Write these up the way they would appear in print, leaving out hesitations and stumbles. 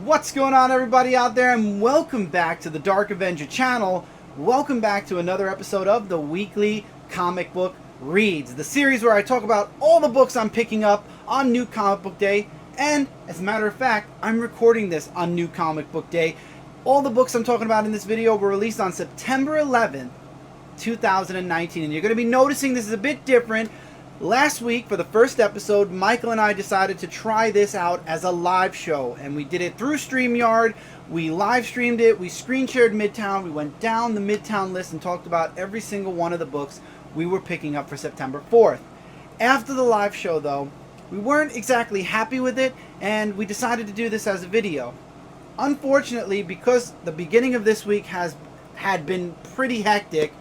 What's going on, everybody out there, and welcome back to the Dark Avenger channel. Welcome back to another episode of the weekly comic book reads, the series where I talk about all the books I'm picking up on New Comic Book Day. And as a matter of fact, I'm recording this on New Comic Book Day. All the books I'm talking about in this video were released on September 11th, 2019, and you're going to be noticing this is a bit different. Last week, for the first episode, Michael and I decided to try this out as a live show, and we did it through StreamYard. We live streamed it, we screen shared Midtown, we went down the Midtown list and talked about every single one of the books we were picking up for September 4th. After the live show, though, we weren't exactly happy with it, and we decided to do this as a video. Unfortunately, because the beginning of this week had been pretty hectic,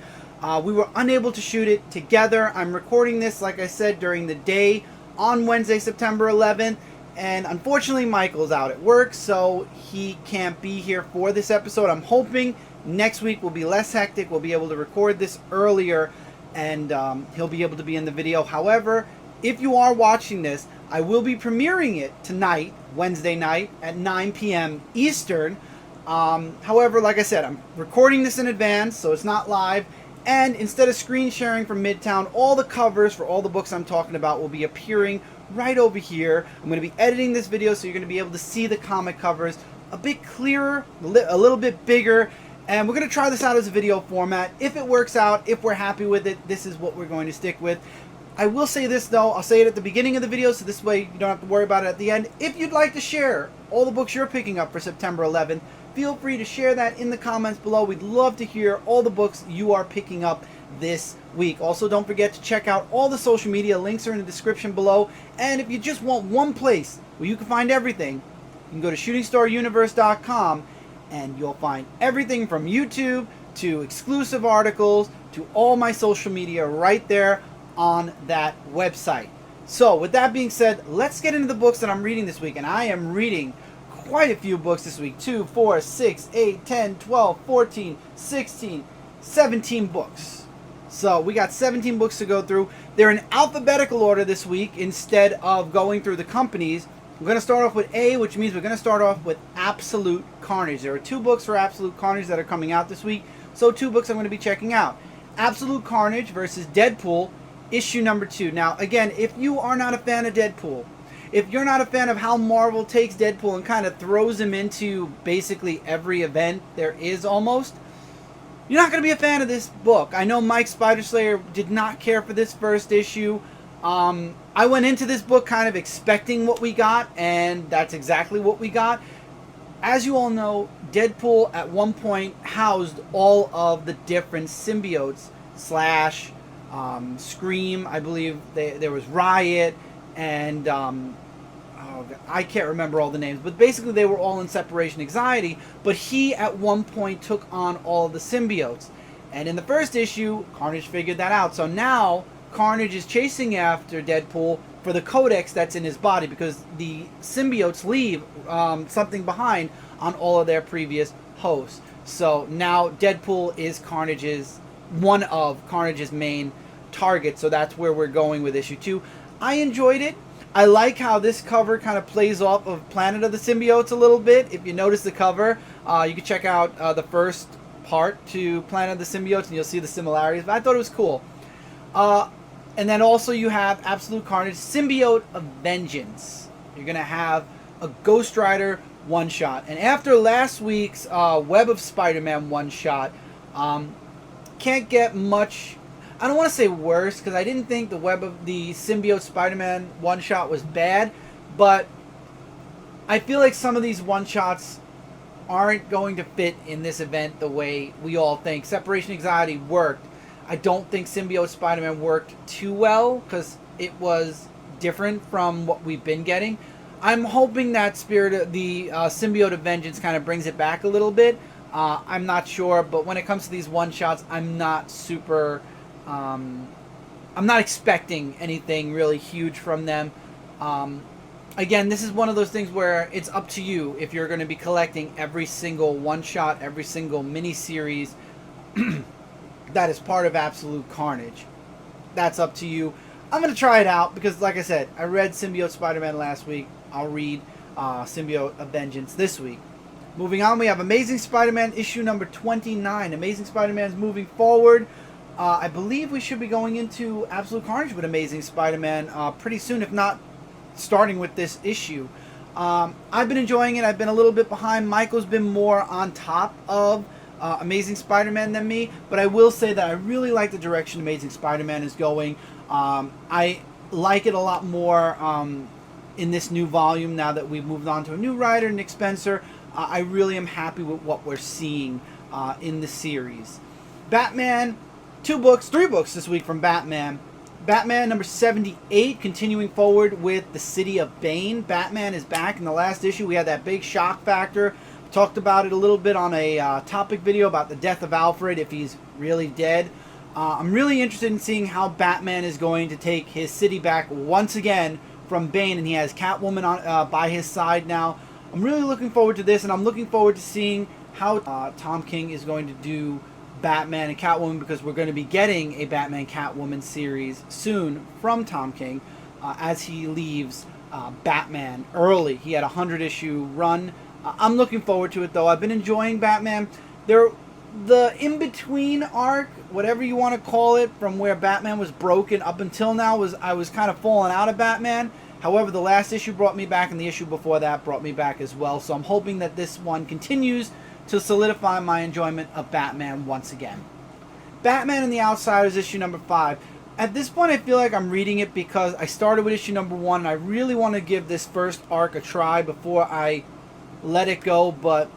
we were unable to shoot it together. I'm recording this, like I said, during the day on Wednesday, September 11th. And unfortunately, Michael's out at work, so he can't be here for this episode. I'm hoping next week will be less hectic. We'll be able to record this earlier, and he'll be able to be in the video. However, if you are watching this, I will be premiering it tonight, Wednesday night, at 9 p.m. Eastern. However, like I said, I'm recording this in advance, so it's not live. And instead of screen sharing from Midtown, all the covers for all the books I'm talking about will be appearing right over here. I'm going to be editing this video so you're going to be able to see the comic covers a bit clearer, a little bit bigger. And we're going to try this out as a video format. If it works out, if we're happy with it, this is what we're going to stick with. I will say this, though. I'll say it at the beginning of the video, so this way you don't have to worry about it at the end. If you'd like to share all the books you're picking up for September 11th, feel free to share that in the comments below. We'd love to hear all the books you are picking up this week. Also, don't forget to check out all the social media. Links are in the description below. And if you just want one place where you can find everything, you can go to shootingstaruniverse.com and you'll find everything from YouTube to exclusive articles to all my social media right there on that website. So with that being said, let's get into the books that I'm reading this week. And I am reading quite a few books this week. 2, 4, 6, 8, 10, 12, 14, 16, 17 books. So we got 17 books to go through. They're in alphabetical order this week instead of going through the companies. We're going to start off with A, which means we're going to start off with Absolute Carnage. There are 2 books for Absolute Carnage that are coming out this week. So 2 books I'm going to be checking out. Absolute Carnage versus Deadpool, issue number 2. Now, again, if you are not a fan of Deadpool, if you're not a fan of how Marvel takes Deadpool and kind of throws him into basically every event there is almost, you're not going to be a fan of this book. I know Mike Spiderslayer did not care for this first issue. I went into this book kind of expecting what we got, and that's exactly what we got. As you all know, Deadpool at one point housed all of the different symbiotes slash Scream. I believe there was Riot, and I can't remember all the names, but basically they were all in separation anxiety. But he at one point took on all the symbiotes, and in the first issue, Carnage figured that out. So now Carnage is chasing after Deadpool for the codex that's in his body, because the symbiotes leave something behind on all of their previous hosts. So now Deadpool is one of Carnage's main targets. So that's where we're going with issue 2. I enjoyed it. I like how this cover kind of plays off of Planet of the Symbiotes a little bit. If you notice the cover, you can check out the first part to Planet of the Symbiotes and you'll see the similarities. But I thought it was cool. And then also you have Absolute Carnage, Symbiote of Vengeance. You're going to have a Ghost Rider one-shot. And after last week's Web of Spider-Man one-shot, can't get much... I don't want to say worse, because I didn't think the Web of the Symbiote Spider-Man one-shot was bad, but I feel like some of these one-shots aren't going to fit in this event the way we all think. Separation Anxiety worked. I don't think Symbiote Spider-Man worked too well, because it was different from what we've been getting. I'm hoping that Symbiote of Vengeance kind of brings it back a little bit. I'm not sure, but when it comes to these one-shots, I'm not super... I'm not expecting anything really huge from them. Again, this is one of those things where it's up to you if you're going to be collecting every single one-shot, every single mini-series that is part of Absolute Carnage. That's up to you. I'm going to try it out because, like I said, I read Symbiote Spider-Man last week. I'll read Symbiote of Vengeance this week. Moving on, we have Amazing Spider-Man issue number 29. Amazing Spider-Man is moving forward. I believe we should be going into Absolute Carnage with Amazing Spider-Man pretty soon, if not starting with this issue. I've been enjoying it. I've been a little bit behind. Michael's been more on top of Amazing Spider-Man than me, but I will say that I really like the direction Amazing Spider-Man is going. I like it a lot more in this new volume now that we've moved on to a new writer, Nick Spencer. I really am happy with what we're seeing in the series. Batman, 3 books this week from Batman. Batman number 78, continuing forward with the City of Bane. Batman is back. In the last issue, we had that big shock factor. We talked about it a little bit on a topic video about the death of Alfred, if he's really dead. I'm really interested in seeing how Batman is going to take his city back once again from Bane, and he has Catwoman on by his side now. I'm really looking forward to this, and I'm looking forward to seeing how Tom King is going to do Batman and Catwoman, because we're going to be getting a Batman Catwoman series soon from Tom King as he leaves Batman early. He had a 100-issue run. I'm looking forward to it, though. I've been enjoying Batman. The in-between arc, whatever you want to call it, from where Batman was broken up until now, I was kind of falling out of Batman. However, the last issue brought me back, and the issue before that brought me back as well. So I'm hoping that this one continues to solidify my enjoyment of Batman once again. Batman and the Outsiders, issue number 5. At this point, I feel like I'm reading it because I started with issue number 1, and I really want to give this first arc a try before I let it go, but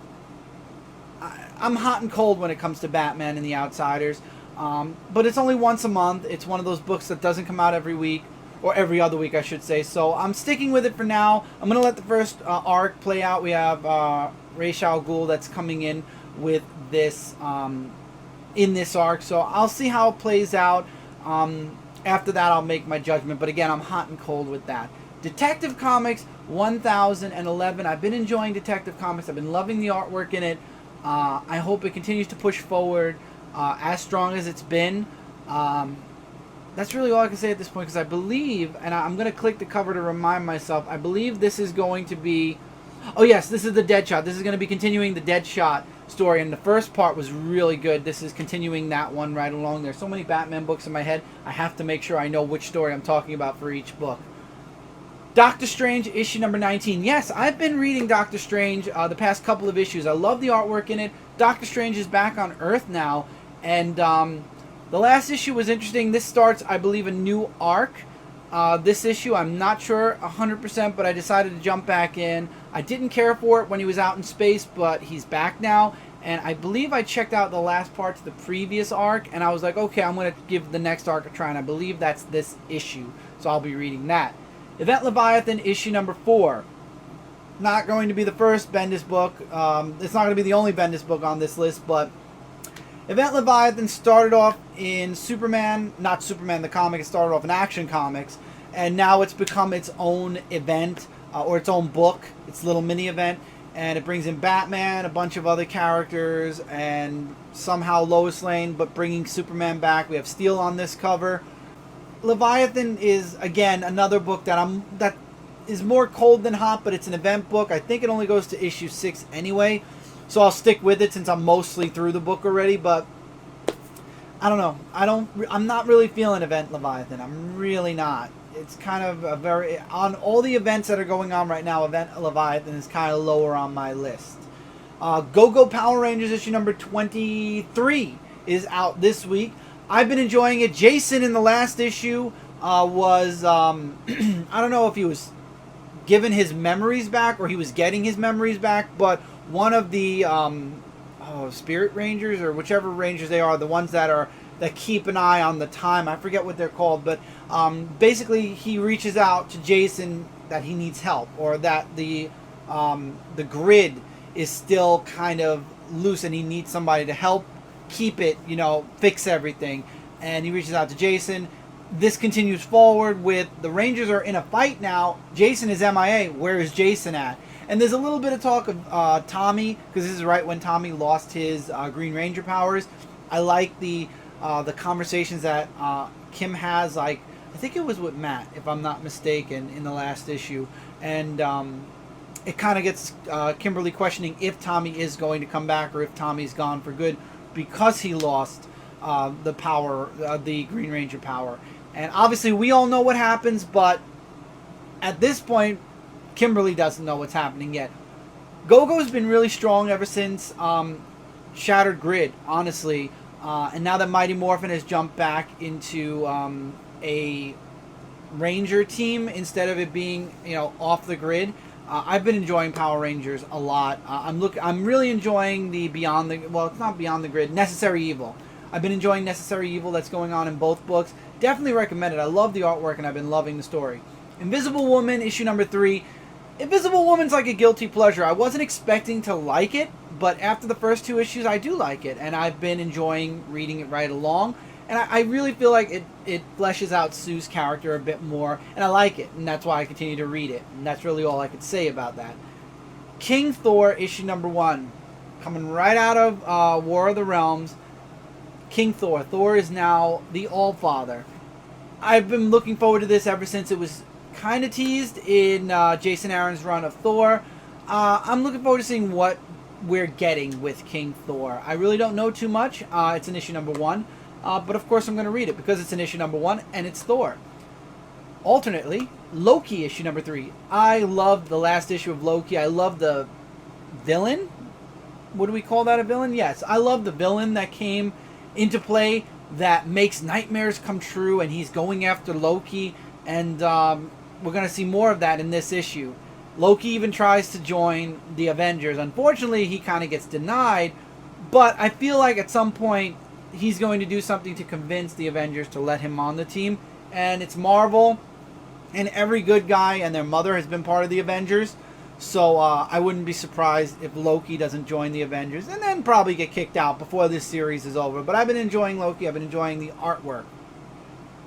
I'm hot and cold when it comes to Batman and the Outsiders. But it's only once a month. It's one of those books that doesn't come out every week, or every other week, I should say. So I'm sticking with it for now. I'm going to let the first arc play out. We have Ra's al Ghul that's coming in with this in this arc. So I'll see how it plays out. After that, I'll make my judgment. But again, I'm hot and cold with that. Detective Comics 1011. I've been enjoying Detective Comics. I've been loving the artwork in it. I hope it continues to push forward as strong as it's been. That's really all I can say at this point, because I believe, and I'm going to click the cover to remind myself, I believe this is going to be, oh yes, this is the Deadshot. This is going to be continuing the Deadshot story, and the first part was really good. This is continuing that one right along. There's so many Batman books in my head, I have to make sure I know which story I'm talking about for each book. Doctor Strange, issue number 19. Yes, I've been reading Doctor Strange the past couple of issues. I love the artwork in it. Doctor Strange is back on Earth now, and the last issue was interesting. This starts, I believe, a new arc. This issue, I'm not sure 100%, but I decided to jump back in. I didn't care for it when he was out in space, but he's back now. And I believe I checked out the last part to the previous arc, and I was like, okay, I'm going to give the next arc a try, and I believe that's this issue. So I'll be reading that. Event Leviathan, issue number 4. Not going to be the first Bendis book. It's not going to be the only Bendis book on this list, but Event Leviathan started off in Superman, not Superman the comic, it started off in Action Comics, and now it's become its own event, or its own book, its little mini event, and it brings in Batman, a bunch of other characters, and somehow Lois Lane, but bringing Superman back. We have Steel on this cover. Leviathan is, again, another book that is more cold than hot, but it's an event book. I think it only goes to issue 6 anyway. So I'll stick with it since I'm mostly through the book already, but I don't know. I'm not really feeling Event Leviathan. I'm really not. It's kind of a very, on all the events that are going on right now, Event Leviathan is kind of lower on my list. Go-Go Power Rangers issue number 23 is out this week. I've been enjoying it. Jason in the last issue was, I don't know if he was given his memories back or he was getting his memories back, but one of the Spirit Rangers, or whichever Rangers they are, the ones that keep an eye on the time, I forget what they're called, but basically he reaches out to Jason that he needs help, or that the grid is still kind of loose and he needs somebody to help keep it, fix everything. And he reaches out to Jason. This continues forward with the Rangers are in a fight now. Jason is MIA. Where is Jason at? And there's a little bit of talk of Tommy, because this is right when Tommy lost his Green Ranger powers. I like the conversations that Kim has, like, I think it was with Matt, if I'm not mistaken, in the last issue. And it kind of gets Kimberly questioning if Tommy is going to come back or if Tommy's gone for good because he lost the power, the Green Ranger power. And obviously we all know what happens, but at this point, Kimberly doesn't know what's happening yet. Go-Go's been really strong ever since Shattered Grid, honestly. And now that Mighty Morphin has jumped back into a Ranger team instead of it being, off the grid, I've been enjoying Power Rangers a lot. I'm really enjoying the it's not Beyond the Grid, Necessary Evil. I've been enjoying Necessary Evil that's going on in both books. Definitely recommend it. I love the artwork and I've been loving the story. Invisible Woman, issue number 3. Invisible Woman's like a guilty pleasure. I wasn't expecting to like it, but after the first 2 issues, I do like it, and I've been enjoying reading it right along. And I really feel like it fleshes out Sue's character a bit more, and I like it, and that's why I continue to read it. And that's really all I could say about that. King Thor, issue number 1. Coming right out of War of the Realms. King Thor. Thor is now the All-Father. I've been looking forward to this ever since it was kind of teased in Jason Aaron's run of Thor. I'm looking forward to seeing what we're getting with King Thor. I really don't know too much. It's an issue number 1. But of course I'm going to read it because it's an issue number 1 and it's Thor. Alternately, Loki issue number 3. I loved the last issue of Loki. I love the villain. What do we call that, a villain? Yes, I love the villain that came into play that makes nightmares come true, and he's going after Loki, and we're going to see more of that in this issue. Loki even tries to join the Avengers. Unfortunately, he kind of gets denied, but I feel like at some point he's going to do something to convince the Avengers to let him on the team. And it's Marvel, and every good guy and their mother has been part of the Avengers. So I wouldn't be surprised if Loki doesn't join the Avengers and then probably get kicked out before this series is over. But I've been enjoying Loki. I've been enjoying the artwork.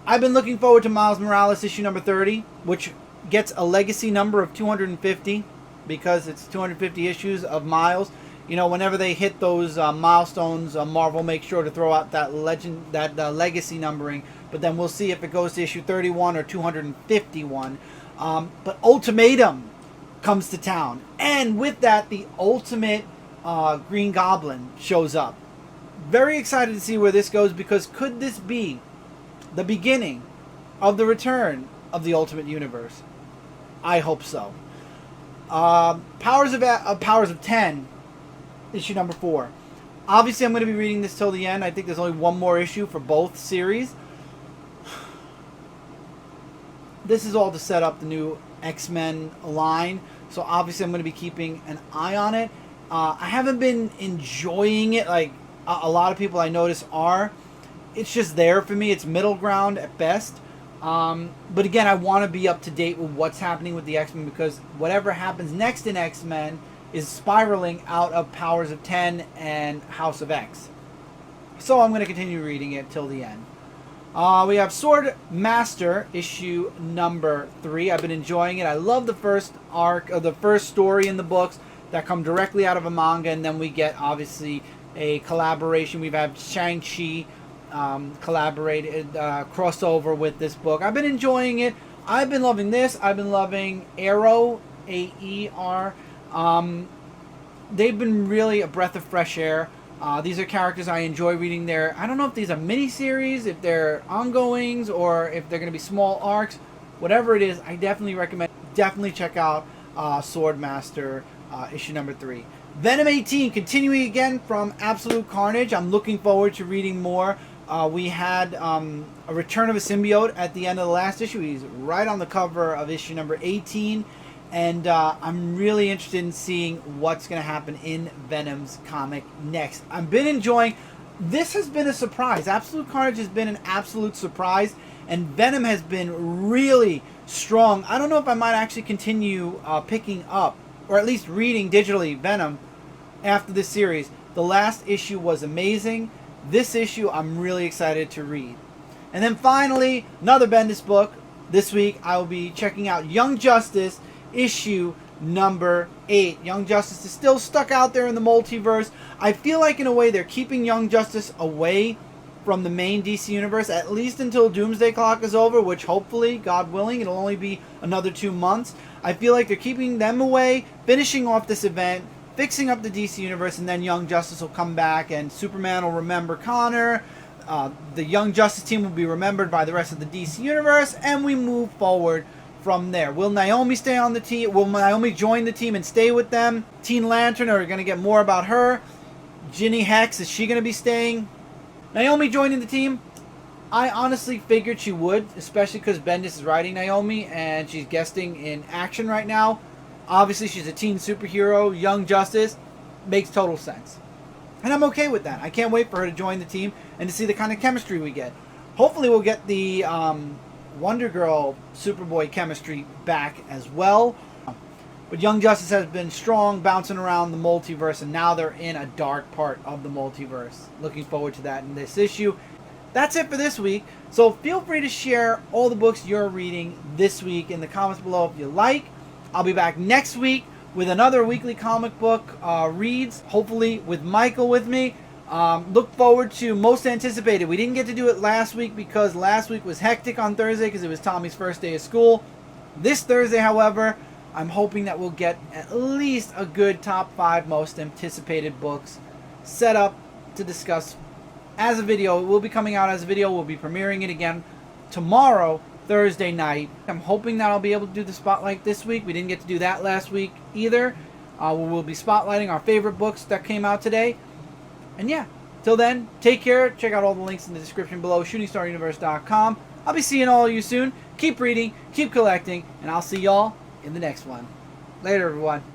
I've been looking forward to Miles Morales issue number 30, which gets a legacy number of 250 because it's 250 issues of Miles. Whenever they hit those milestones, Marvel makes sure to throw out that legacy numbering. But then we'll see if it goes to issue 31 or 251. But Ultimatum comes to town, and with that, the ultimate Green Goblin shows up. Very excited to see where this goes, because could this be the beginning of the return of the Ultimate Universe? I hope so. Powers of 10. Issue number 4. Obviously, I'm going to be reading this till the end. I think there's only one more issue for both series. This is all to set up the new X-Men line, so obviously I'm going to be keeping an eye on it. I haven't been enjoying it like a lot of people I notice are. It's just there for me. It's middle ground at best. But again, I want to be up to date with what's happening with the X-Men, because whatever happens next in X-Men is spiraling out of Powers of 10 and House of X. So I'm going to continue reading it till the end. We have Sword Master issue number 3. I've been enjoying it. I love the first arc, or the first story in the books that come directly out of a manga, and then we get obviously a collaboration. We've had Shang-Chi collaborated, crossover with this book. I've been enjoying it. I've been loving this. I've been loving Arrow, A-E-R. They've been really a breath of fresh air. These are characters I enjoy reading their... I don't know if these are miniseries, if they're ongoings, or if they're going to be small arcs. Whatever it is, I definitely recommend... Definitely check out Sword Master issue number 3. Venom 18, continuing again from Absolute Carnage. I'm looking forward to reading more. We had a return of a symbiote at the end of the last issue. He's right on the cover of issue number 18. And I'm really interested in seeing what's going to happen in Venom's comic next. I've been enjoying... This has been a surprise. Absolute Carnage has been an absolute surprise. And Venom has been really strong. I don't know if I might actually continue picking up, or at least reading digitally, Venom after this series. The last issue was amazing. This issue I'm really excited to read. And then finally, another Bendis book. This week I will be checking out Young Justice issue number 8. Young Justice is still stuck out there in the multiverse. I feel like in a way they're keeping Young Justice away from the main DC universe, at least until Doomsday Clock is over, which hopefully, God willing, it'll only be another 2 months. I feel like they're keeping them away, finishing off this event, fixing up the DC universe, and then Young Justice will come back, and Superman will remember Connor. The Young Justice team will be remembered by the rest of the DC universe, and we move forward from there. Will Naomi stay on the team? Will Naomi join the team and stay with them? Teen Lantern, are we going to get more about her? Ginny Hex, is she going to be staying? Naomi joining the team? I honestly figured she would, especially because Bendis is writing Naomi and she's guesting in Action right now. Obviously, she's a teen superhero. Young Justice makes total sense. And I'm okay with that. I can't wait for her to join the team and to see the kind of chemistry we get. Hopefully we'll get the Wonder Girl Superboy chemistry back as well. But Young Justice has been strong, bouncing around the multiverse, and now they're in a dark part of the multiverse. Looking forward to that in this issue. That's it for this week. So feel free to share all the books you're reading this week in the comments below if you like. I'll be back next week with another weekly comic book reads, hopefully with Michael with me. Look forward to Most Anticipated. We didn't get to do it last week because last week was hectic on Thursday because it was Tommy's first day of school. This Thursday, however, I'm hoping that we'll get at least a good top 5 most anticipated books set up to discuss as a video. It will be coming out as a video. We'll be premiering it again tomorrow, Thursday night. I'm hoping that I'll be able to do the spotlight this week. We didn't get to do that last week either. We'll be spotlighting our favorite books that came out today. And yeah, till then, take care. Check out all the links in the description below, shootingstaruniverse.com. I'll be seeing all of you soon. Keep reading, keep collecting, and I'll see y'all in the next one. Later, everyone.